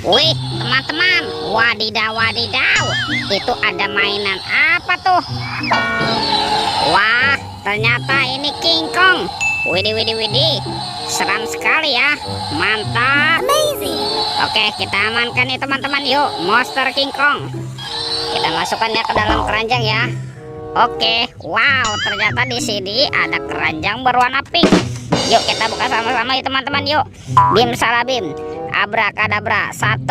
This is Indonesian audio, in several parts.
Wih, teman-teman, wadidaw, wadidaw, itu ada mainan apa tuh? Wah, ternyata ini King Kong. Widih, widih, widih, seram sekali ya, mantap. Amazing. Oke, kita amankan nih teman-teman, yuk, monster King Kong. Kita masukkan ya ke dalam keranjang ya. Oke, wow, ternyata di sini ada keranjang berwarna pink. Yuk kita buka sama-sama ya teman-teman, yuk. Bim salabim, abrakadabra, 1,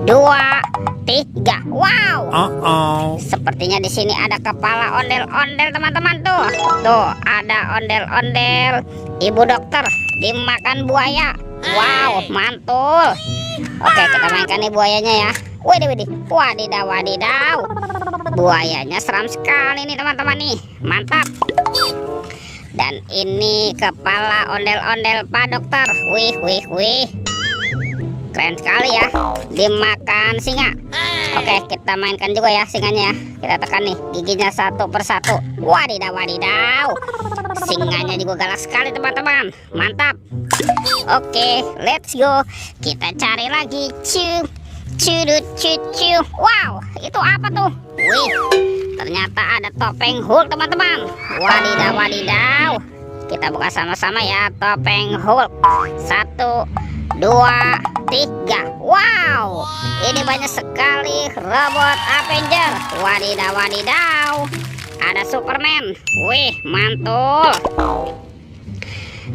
2, 3. Wow. Sepertinya di sini ada kepala ondel-ondel teman-teman tuh. Tuh, ada ondel-ondel ibu dokter dimakan buaya. Wow, mantul. Oke, kita mainkan nih buayanya ya. Widih, widih, wadidaw, wadidaw. Buayanya seram sekali nih teman-teman nih. Mantap. Dan ini kepala ondel-ondel Pak Dokter. Wih, wih, wih. Keren sekali ya. Dimakan singa. Oke, kita mainkan juga ya singanya ya. Kita tekan nih giginya satu persatu. Wadidaw, wadidaw. Singanya juga galak sekali teman-teman. Mantap. Oke, let's go. Kita cari lagi. Cucu. Wow, itu apa tuh? Wih, ternyata ada topeng Hulk teman-teman. Wadidaw, wadidaw. Kita buka sama-sama ya topeng Hulk. 1, 2, 3. Wow, ini banyak sekali robot Avenger. Wadidaw, wadidaw. Ada Superman. Wih, mantul.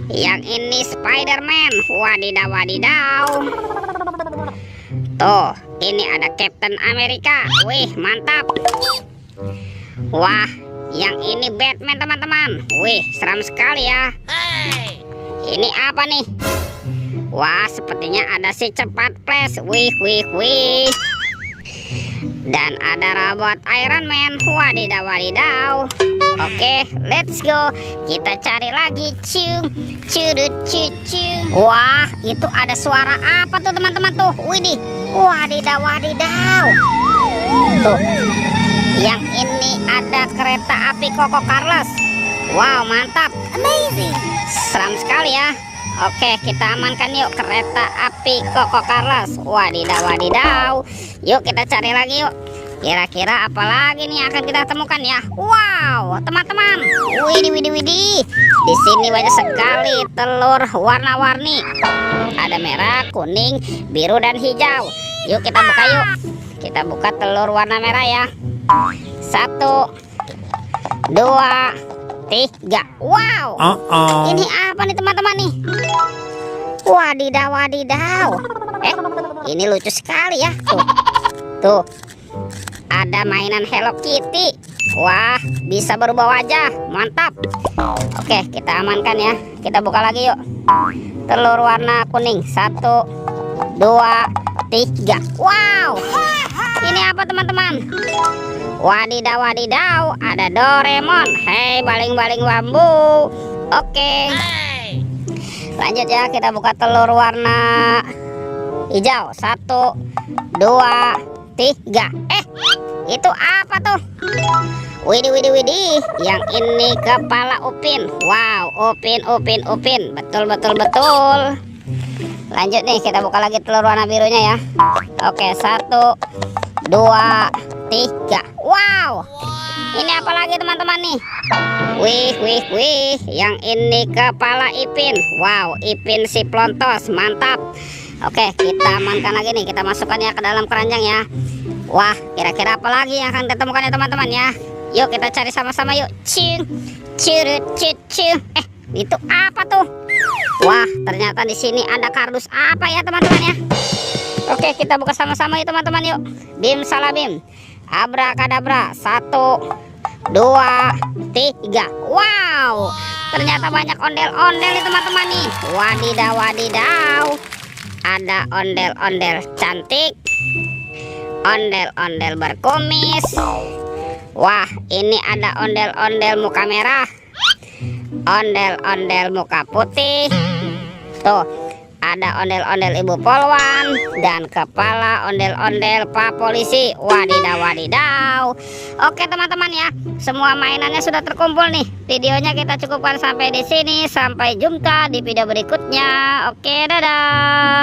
Yang ini Spiderman. Wadidaw, wadidaw. Tuh, ini ada Captain America. Wih, mantap. Wah, yang ini Batman teman-teman. Wih, seram sekali ya. Ini apa nih? Wah, sepertinya ada si cepat flash. Wih, wih, wih. Dan ada robot Iron Man. Wadidaw, wadidaw. Oke, let's go. Kita cari lagi. Wah, itu ada suara apa tuh teman-teman tuh? Widih, wadidaw, wadidaw. Tuh, yang ini ada kereta api Koko Carlos. Wow, mantap. Amazing. Seram sekali ya. Oke, kita amankan yuk kereta api Koko Carlos. Wadidaw, wadidaw. Yuk kita cari lagi yuk. Kira-kira apa lagi nih akan kita temukan ya? Wow, teman-teman. Widih, widih, widih. Di sini banyak sekali telur warna-warni. Ada merah, kuning, biru dan hijau. Yuk kita buka yuk. Kita buka telur warna merah ya. 1, 2, 3. Wow. Ini apa nih teman-teman nih? Wadidaw, wadidaw. Ini lucu sekali ya. Tuh. Ada mainan Hello Kitty. Wah, bisa berubah wajah. Mantap. Oke, kita amankan ya. Kita buka lagi yuk. Telur warna kuning. 1, 2, 3. Wow. Ini apa teman-teman? Wadidaw, wadidaw. Ada Doraemon. Hei, baling-baling bambu. Oke. Lanjut ya, kita buka telur warna hijau. 1, 2, 3. Itu apa tuh? Widih, widih, widih. Yang ini kepala Upin. Wow, Upin. Betul, betul, betul. Lanjut nih, kita buka lagi telur warna birunya ya. Oke, 1, 2, 3. Wow. Ini apa lagi teman-teman nih? Wih, wih, wih. Yang ini kepala Ipin. Wow, Ipin si Plontos. Mantap. Oke, kita amankan lagi nih. Kita masukkan ya ke dalam keranjang ya. Wah, kira-kira apa lagi yang akan ditemukan ya teman-teman ya? Yuk kita cari sama-sama yuk. Itu apa tuh? Wah, ternyata di sini ada kardus apa ya teman-teman ya? Oke, kita buka sama-sama yuk teman-teman yuk. Bim salabim, abrakadabra. 1, 2, 3. Wow, ternyata banyak ondel-ondel nih teman-teman nih. Wadidaw, wadidaw. Ada ondel-ondel cantik, ondel-ondel berkumis. Wah, ini ada ondel-ondel muka merah, ondel-ondel muka putih. Tuh, ada ondel-ondel ibu polwan dan kepala ondel-ondel Pak Polisi. Wadidaw, wadidaw. Oke teman-teman ya, semua mainannya sudah terkumpul nih. Videonya kita cukupkan sampai di sini. Sampai jumpa di video berikutnya. Oke, dadah.